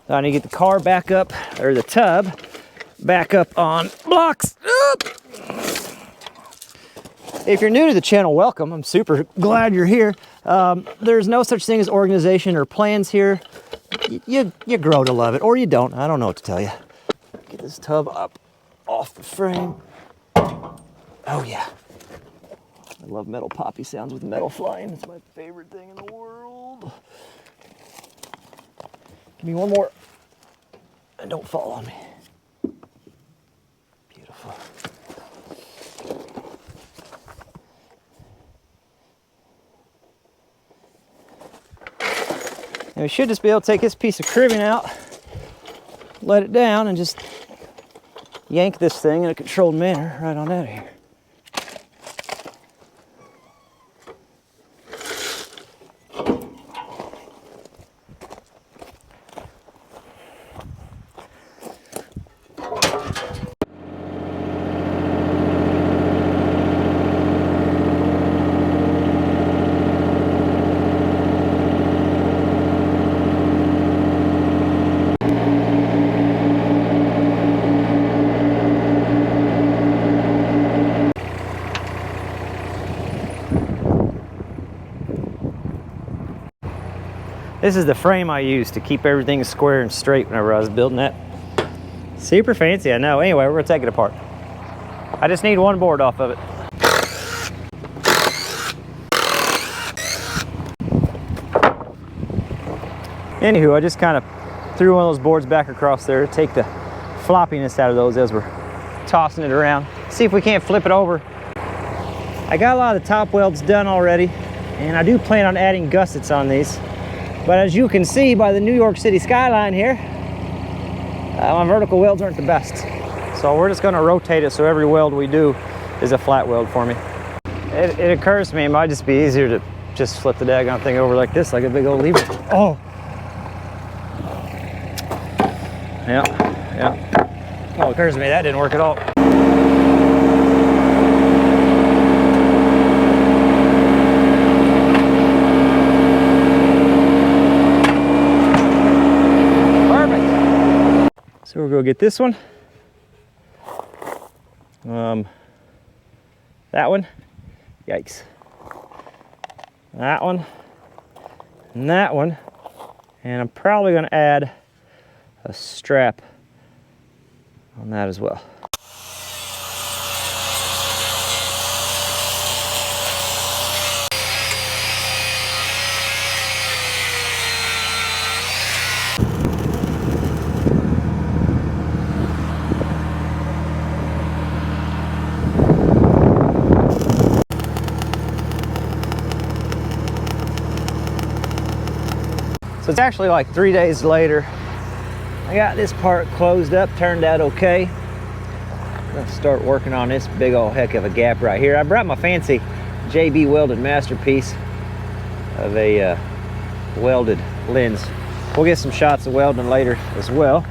I need to get the car back up, or the tub back up on blocks. If you're new to the channel, welcome. I'm super glad you're here. There's no such thing as organization or plans here. You grow to love it, or you don't. I don't know what to tell you. Get this tub up off the frame. Oh yeah. I love metal poppy sounds with metal flying. It's my favorite thing in the world. Give me one more. And don't fall on me. Beautiful. And we should just be able to take this piece of cribbing out, let it down, and just yank this thing in a controlled manner right on out of here. This is the frame I used to keep everything square and straight whenever I was building that. Super fancy, I know. Anyway, we're gonna take it apart. I just need one board off of it. Anywho, I just kind of threw one of those boards back across there to take the floppiness out of those as we're tossing it around. See if we can't flip it over. I got a lot of the top welds done already, and I do plan on adding gussets on these. But as you can see by the New York City skyline here, my vertical welds aren't the best. So we're just gonna rotate it so every weld we do is a flat weld for me. It occurs to me it might just be easier to just flip the daggone thing over like this, like a big old lever. Oh! Yeah. Oh, it occurs to me that didn't work at all. So we'll go get this one. That one. Yikes. That one. And that one. And I'm probably going to add a strap on that as well. So it's actually like 3 days later. I got this part closed up, turned out okay. I'm gonna start working on this big old heck of a gap right here. I brought my fancy JB welded masterpiece of a welded lens. We'll get some shots of welding later as well.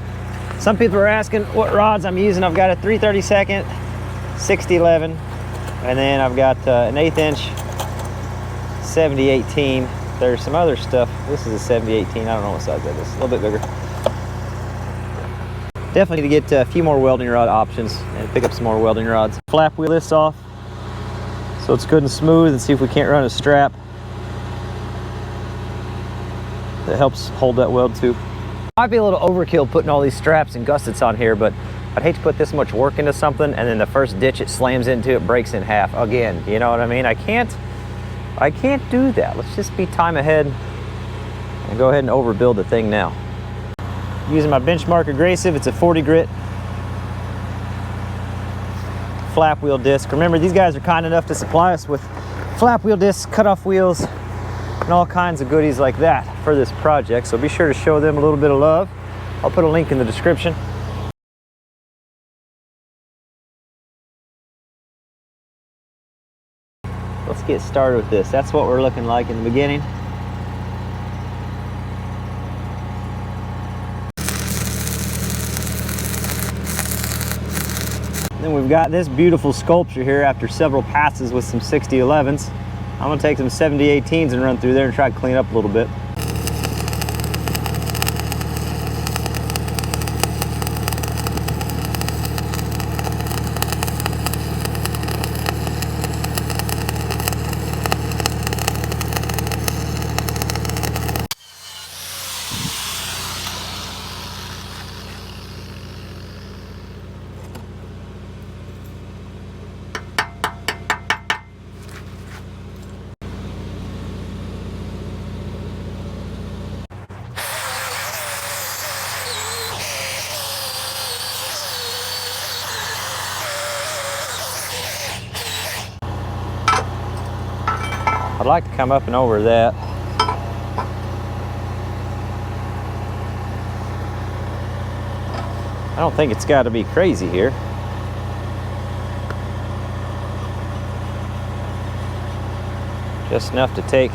Some people are asking what rods I'm using. I've got a 3/32, 6011, and then I've got an 1/8 inch 7018. There's some other stuff. This is a 7018. I don't know what size that is. A little bit bigger. Definitely need to get a few more welding rod options and pick up some more welding rods. Flap wheel this off so it's good and smooth, and see if we can't run a strap that helps hold that weld too. Might be a little overkill putting all these straps and gussets on here, but I'd hate to put this much work into something and then the first ditch it slams into, it breaks in half again. You know what I mean? I can't do that. Let's just be time ahead and go ahead and overbuild the thing now. Using my Benchmark Abrasive, it's a 40 grit flap wheel disc. Remember, these guys are kind enough to supply us with flap wheel discs, cutoff wheels, and all kinds of goodies like that for this project. So be sure to show them a little bit of love. I'll put a link in the description. Let's get started with this. That's what we're looking like in the beginning. Then we've got this beautiful sculpture here after several passes with some 6011s. I'm gonna take some 7018s and run through there and try to clean up a little bit. I'd like to come up and over that. I don't think it's got to be crazy here. Just enough to take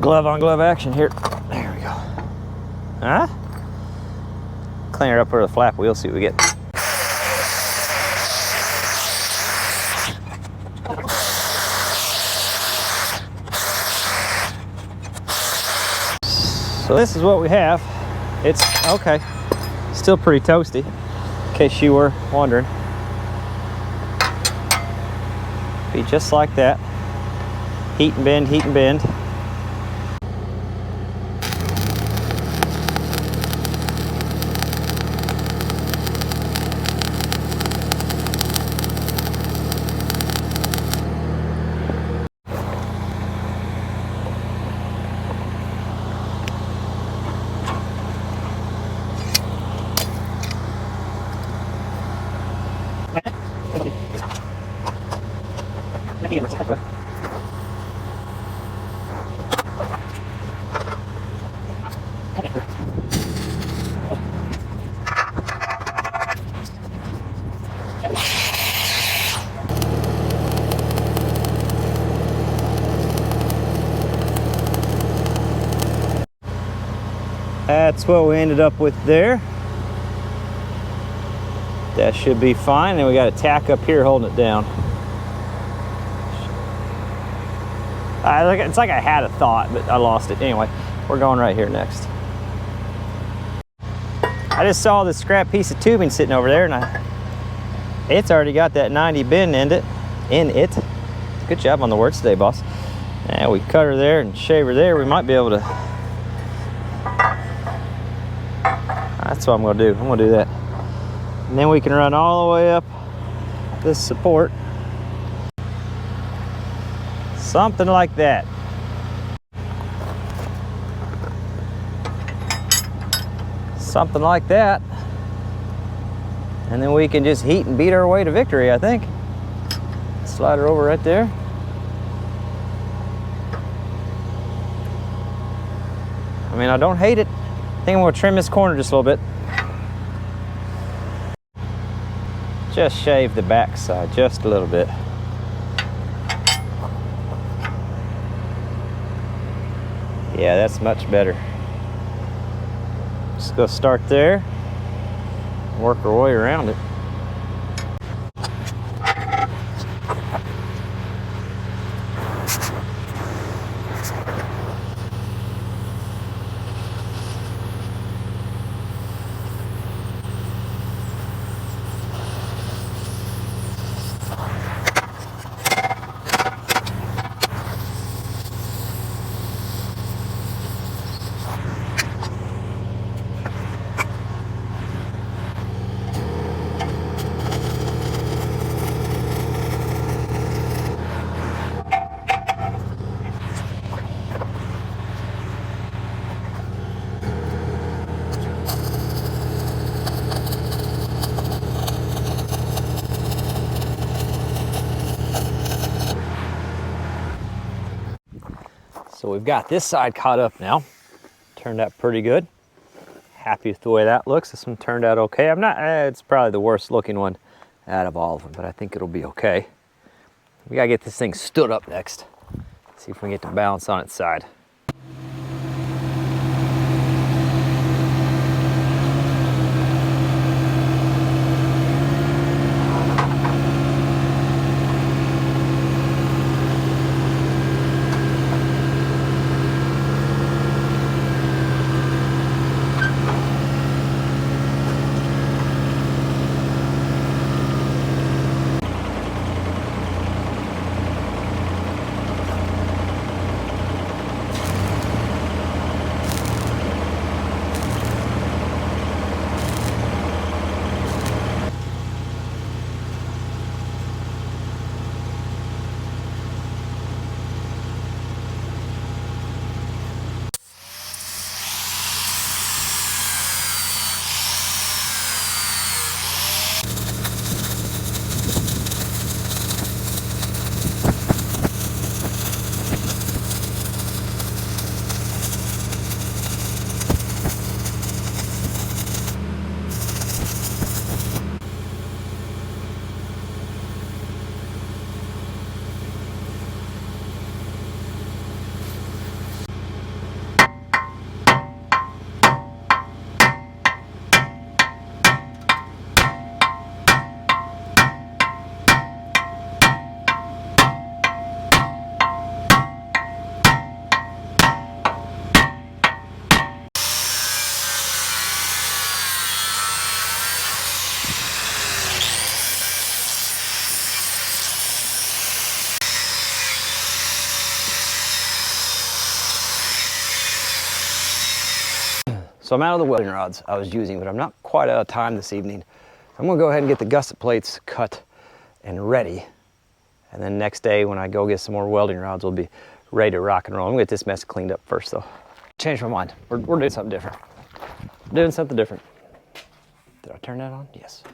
glove on glove action here. There we go. Huh? Clean it up for the flap wheel, see what we get. So this is what we have. It's okay. Still pretty toasty, in case you were wondering. Be just like that. Heat and bend, heat and bend. That's what we ended up with there. That should be fine. And we got a tack up here holding it down. It's like I had a thought, but I lost it. Anyway, we're going right here next. I just saw this scrap piece of tubing sitting over there, and it's already got that 90 bend in it. Good job on the work today, boss. And we cut her there and shave her there. We might be able to. That's what I'm going to do. I'm going to do that. And then we can run all the way up this support. Something like that. Something like that. And then we can just heat and beat our way to victory, I think. Slide her over right there. I mean, I don't hate it. I think I'm going to trim this corner just a little bit. Just shave the back side just a little bit. Yeah, that's much better. Just go start there, work our way around it. So we've got this side caught up now. Turned out pretty good. Happy with the way that looks. This one turned out okay. It's probably the worst looking one out of all of them, but I think it'll be okay. We gotta get this thing stood up next. See if we can get the balance on its side. So I'm out of the welding rods I was using, but I'm not quite out of time this evening. I'm gonna go ahead and get the gusset plates cut and ready. And then next day when I go get some more welding rods, we'll be ready to rock and roll. I'm gonna get this mess cleaned up first though. Changed my mind. We're doing something different. Doing something different. Did I turn that on? Yes.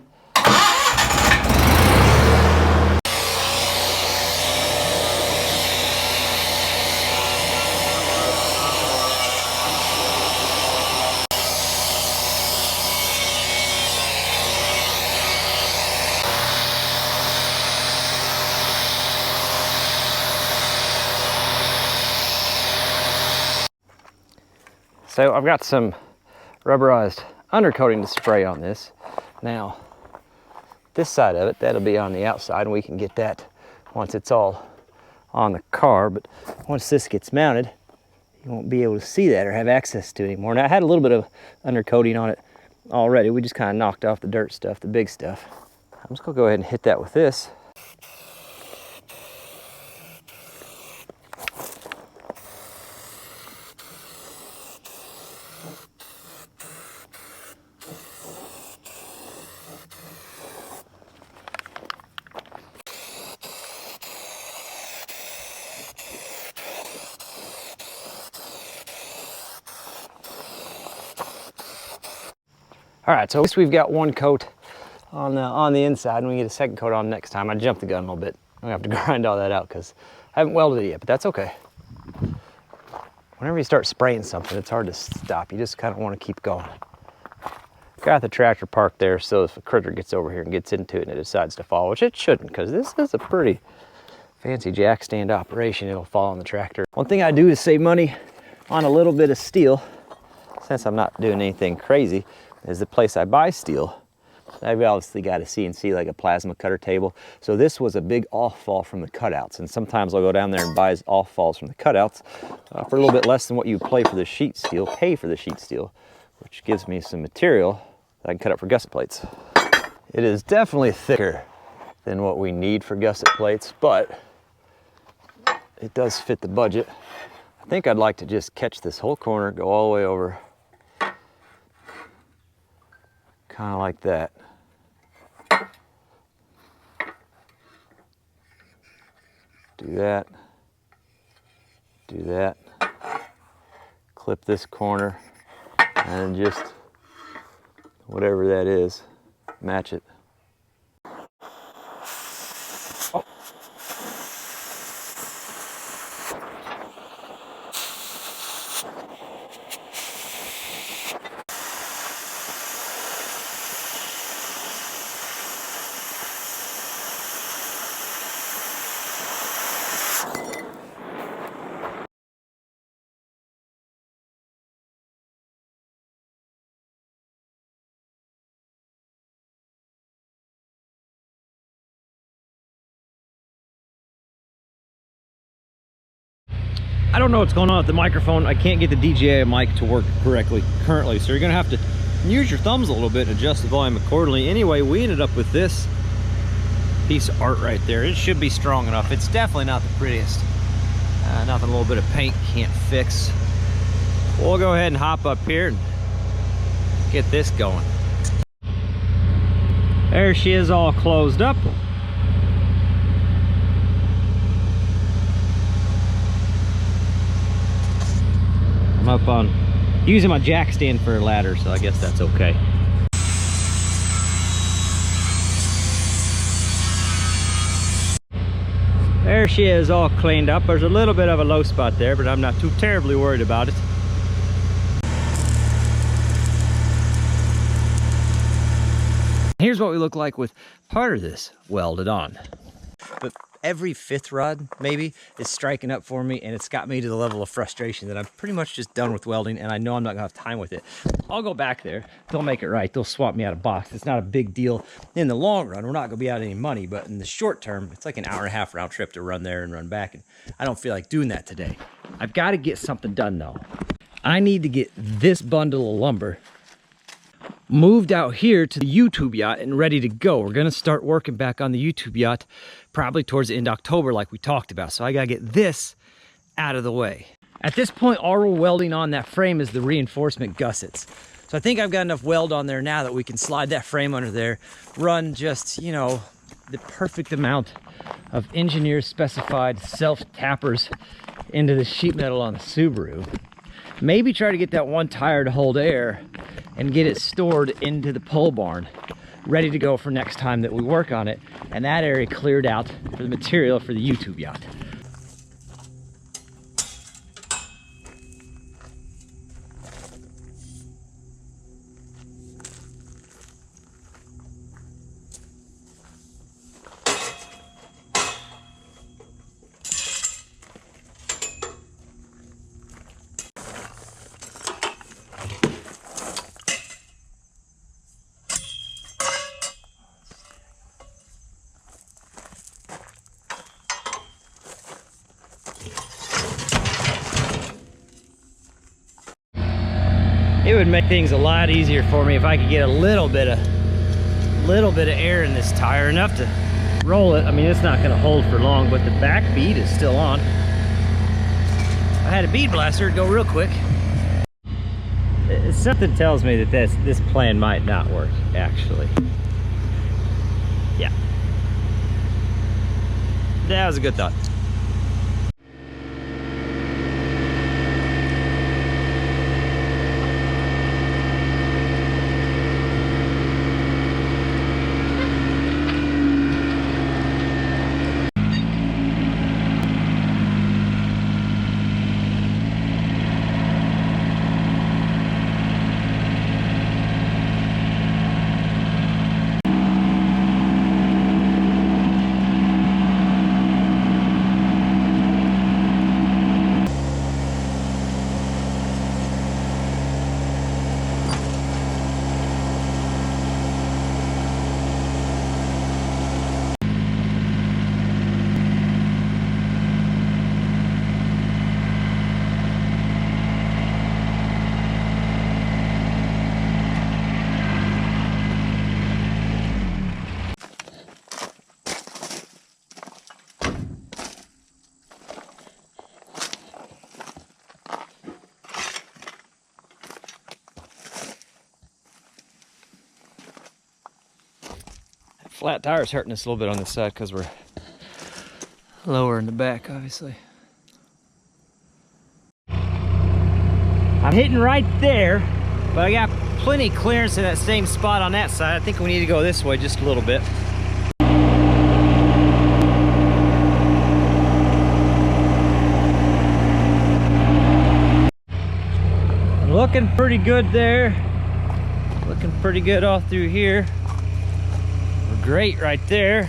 So I've got some rubberized undercoating to spray on this. Now, this side of it, that'll be on the outside, and we can get that once it's all on the car. But once this gets mounted, you won't be able to see that or have access to it anymore. Now, I had a little bit of undercoating on it already. We just kind of knocked off the dirt stuff, the big stuff. I'm just gonna go ahead and hit that with this. All right, so at least we've got one coat on the inside, and we get a second coat on next time. I jumped the gun a little bit. I'm gonna have to grind all that out because I haven't welded it yet, but that's okay. Whenever you start spraying something, it's hard to stop. You just kind of want to keep going. Got the tractor parked there, so if a critter gets over here and gets into it and it decides to fall, which it shouldn't, because this is a pretty fancy jack stand operation, it'll fall on the tractor. One thing I do to save money on a little bit of steel, since I'm not doing anything crazy, is the place I buy steel. I've obviously got a CNC, like a plasma cutter table. So this was a big off fall from the cutouts. And sometimes I'll go down there and buy off falls from the cutouts for a little bit less than what you pay for the sheet steel, which gives me some material that I can cut up for gusset plates. It is definitely thicker than what we need for gusset plates, but it does fit the budget. I think I'd like to just catch this whole corner, go all the way over, kind of like that. Do that, do that, clip this corner, and just whatever that is, match it. Oh. I don't know what's going on with the microphone. I can't get the DJI mic to work correctly currently, so you're gonna have to use your thumbs a little bit and adjust the volume accordingly. Anyway, we ended up with this piece of art right there. It should be strong enough. It's definitely not the prettiest. Nothing a little bit of paint can't fix. We'll go ahead and hop up here and get this going. There she is, all closed up. I'm up on using my jack stand for a ladder, so I guess that's okay. There she is, all cleaned up. There's a little bit of a low spot there, but I'm not too terribly worried about it. Here's what we look like with part of this welded on. But every fifth rod maybe is striking up for me, and it's got me to the level of frustration that I'm pretty much just done with welding, and I know I'm not gonna have time with it. I'll go back there, they'll make it right, they'll swap me out a box. It's not a big deal in the long run. We're not gonna be out any money, but in the short term, it's like an hour and a half round trip to run there and run back, and I don't feel like doing that today. I've got to get something done though. I need to get this bundle of lumber moved out here to the YouTube yacht and ready to go. We're gonna start working back on the YouTube yacht probably towards the end of October like we talked about. So I gotta get this out of the way. At this point, all we're welding on that frame is the reinforcement gussets. So I think I've got enough weld on there now that we can slide that frame under there, run just, you know, the perfect amount of engineer specified self tappers into the sheet metal on the Subaru. Maybe try to get that one tire to hold air and get it stored into the pole barn, ready to go for next time that we work on it, and that area cleared out for the material for the YouTube yacht. It would make things a lot easier for me if I could get a little bit of air in this tire, enough to roll it. I mean, it's not going to hold for long, but the back bead is still on. If I had a bead blaster, it'd go real quick. Something tells me that this plan might not work, actually. Yeah. That was a good thought. Flat tire's hurting us a little bit on this side because we're lower in the back, obviously. I'm hitting right there, but I got plenty of clearance in that same spot on that side. I think we need to go this way just a little bit. Looking pretty good there. Looking pretty good all through here. We're great right there.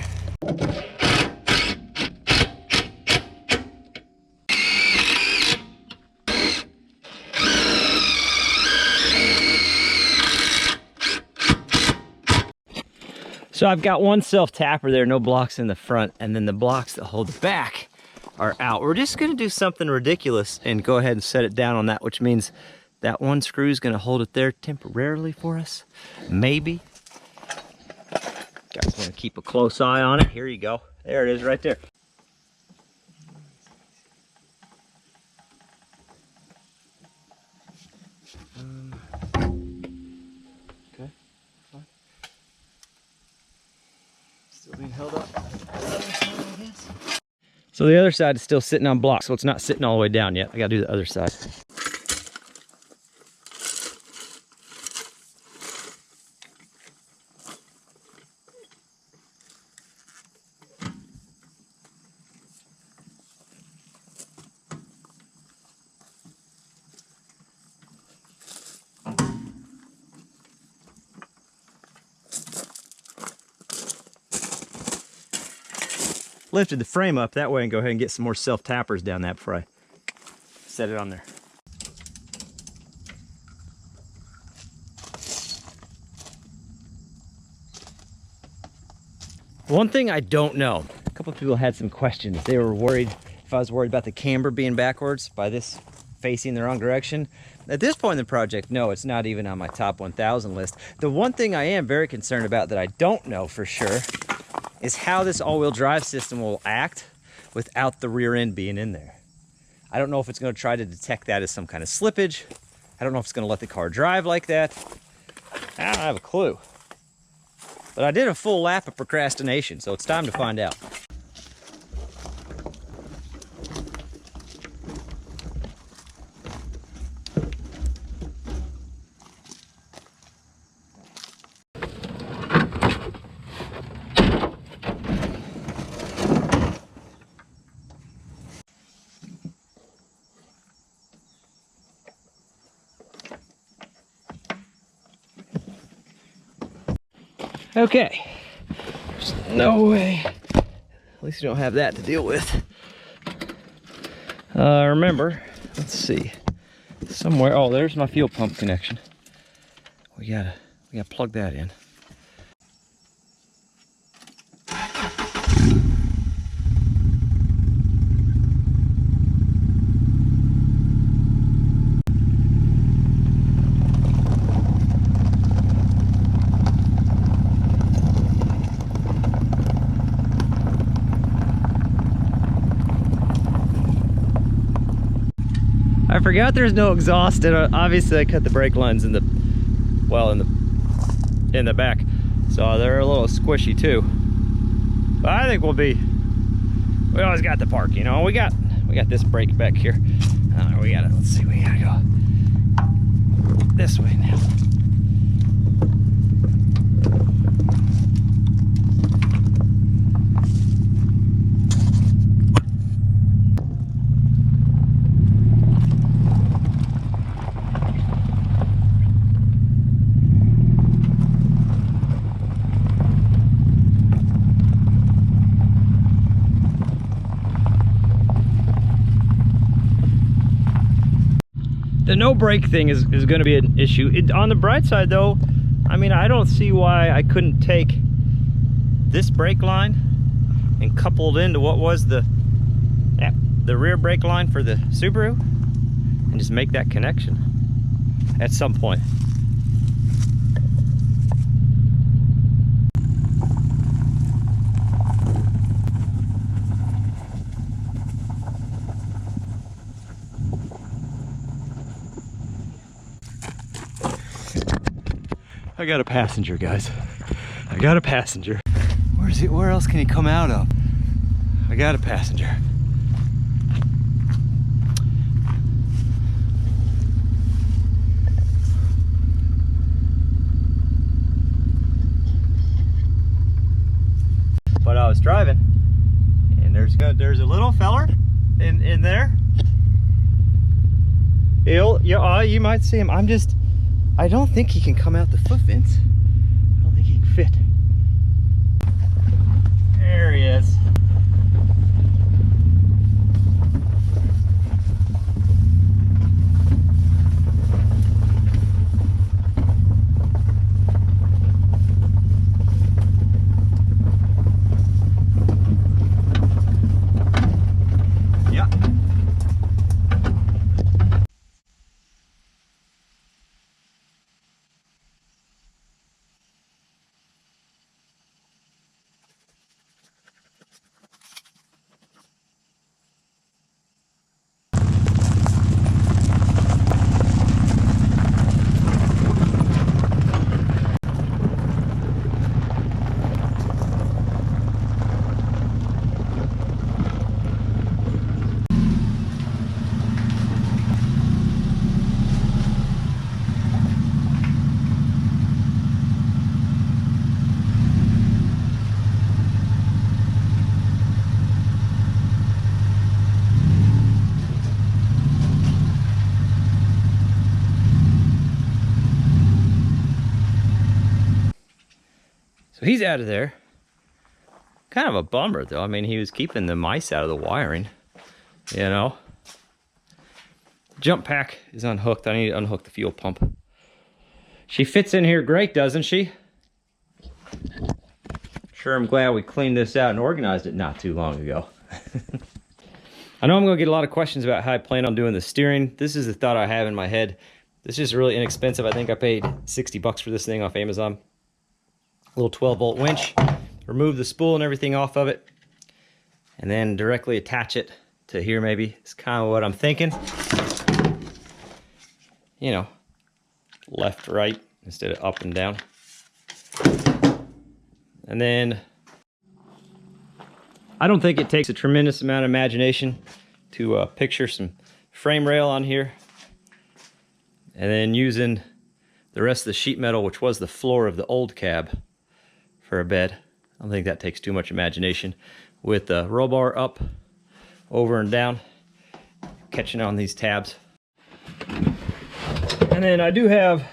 So I've got one self tapper there, no blocks in the front, and then the blocks that hold the back are out. We're just gonna do something ridiculous and go ahead and set it down on that, which means that one screw is gonna hold it there temporarily for us, maybe. Guys wanna keep a close eye on it. Here you go. There it is right there. Okay, fine. Still being held up. So the other side is still sitting on blocks, so it's not sitting all the way down yet. I gotta do the other side. Lifted the frame up that way and go ahead and get some more self tappers down that before I set it on there. One thing I don't know, a couple of people had some questions. They were worried if I was worried about the camber being backwards by this facing the wrong direction. At this point in the project, no, it's not even on my top 1,000 list. The one thing I am very concerned about that I don't know for sure is how this all-wheel drive system will act without the rear end being in there. I don't know if it's going to try to detect that as some kind of slippage. I don't know if it's going to let the car drive like that. I don't have a clue. But I did a full lap of procrastination, so it's time to find out. Okay, there's no way. At least you don't have that to deal with. Remember, let's see. Somewhere, oh, there's my fuel pump connection. We gotta plug that in. I forgot there's no exhaust, and obviously I cut the brake lines in the back, so they're a little squishy too. But I think we always got the park, you know. We got this brake back here. Let's see, we gotta go this way now. The no brake thing is going to be an issue. On the bright side though, I mean, I don't see why I couldn't take this brake line and couple it into what was the rear brake line for the Subaru and just make that connection at some point. I got a passenger, guys. I got a passenger. Where's he? Where else can he come out of? I got a passenger. But I was driving, and there's a little feller in there. You might see him. I don't think he can come out the foot fence. I don't think he can fit. There he is. So he's out of there. Kind of a bummer though. I mean, he was keeping the mice out of the wiring, you know. Jump pack is unhooked. I need to unhook the fuel pump. She fits in here great, doesn't she? Sure, I'm glad we cleaned this out and organized it not too long ago. I know I'm gonna get a lot of questions about how I plan on doing the steering. This is the thought I have in my head. This is really inexpensive. I think I paid 60 bucks for this thing off Amazon. Little 12-volt winch, remove the spool and everything off of it, and then directly attach it to here maybe is kind of what I'm thinking. You know, left, right, instead of up and down. And then, I don't think it takes a tremendous amount of imagination to picture some frame rail on here. And then using the rest of the sheet metal, which was the floor of the old cab, for a bed. I don't think that takes too much imagination. With the roll bar up, over and down, catching on these tabs. And then I do have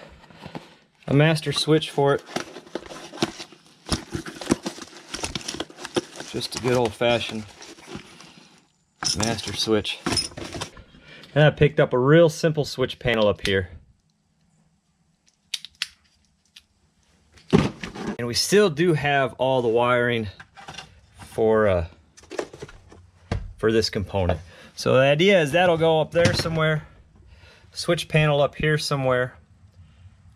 a master switch for it. Just a good old-fashioned master switch. And I picked up a real simple switch panel up here. And we still do have all the wiring for this component. So the idea is that'll go up there somewhere, switch panel up here somewhere,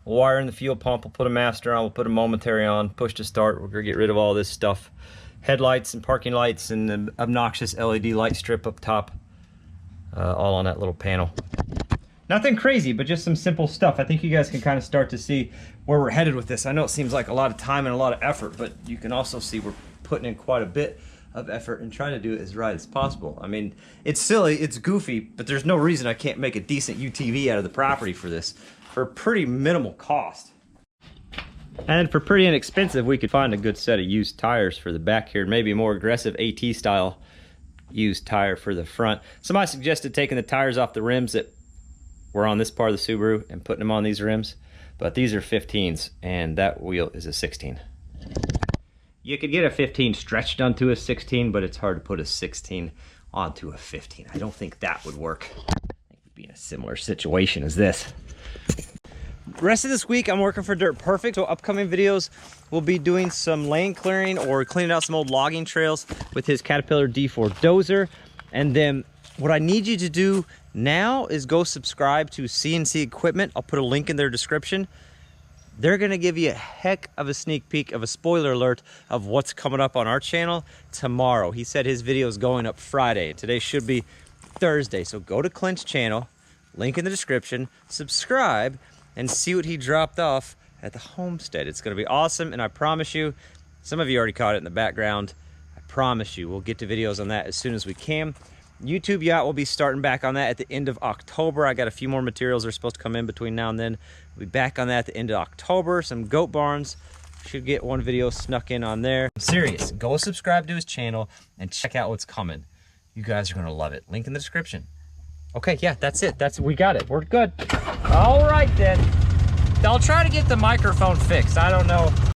we'll wire in the fuel pump, we'll put a master on, we'll put a momentary on, push to start, we're gonna get rid of all this stuff. Headlights and parking lights and the obnoxious LED light strip up top, all on that little panel. Nothing crazy, but just some simple stuff. I think you guys can kind of start to see where we're headed with this. I know it seems like a lot of time and a lot of effort, but you can also see we're putting in quite a bit of effort and trying to do it as right as possible. I mean, it's silly, it's goofy, but there's no reason I can't make a decent UTV out of the property for this for pretty minimal cost. And for pretty inexpensive, we could find a good set of used tires for the back here, maybe a more aggressive AT style used tire for the front. Somebody suggested taking the tires off the rims that were on this part of the Subaru and putting them on these rims, but these are 15s and that wheel is a 16. You could get a 15 stretched onto a 16, but it's hard to put a 16 onto a 15. I don't think that would work. I think we'd be in a similar situation as this. Rest of this week I'm working for Dirt Perfect, so upcoming videos we'll be doing some lane clearing or cleaning out some old logging trails with his Caterpillar D4 dozer. And then what I need you to do now is go subscribe to CNC Equipment. I'll put a link in their description. They're gonna give you a heck of a sneak peek of a spoiler alert of what's coming up on our channel tomorrow. He said his video is going up Friday. Today should be Thursday. So go to Clint's channel, link in the description, subscribe, and see what he dropped off at the homestead. It's gonna be awesome, and I promise you, some of you already caught it in the background, I promise you we'll get to videos on that as soon as we can. YouTube Yacht will be starting back on that at the end of October. I got a few more materials that are supposed to come in between now and then. We'll be back on that at the end of October. Some goat barns. Should get one video snuck in on there. I'm serious. Go subscribe to his channel and check out what's coming. You guys are gonna love it. Link in the description. Okay, yeah, that's it. We got it. We're good. All right then. I'll try to get the microphone fixed. I don't know.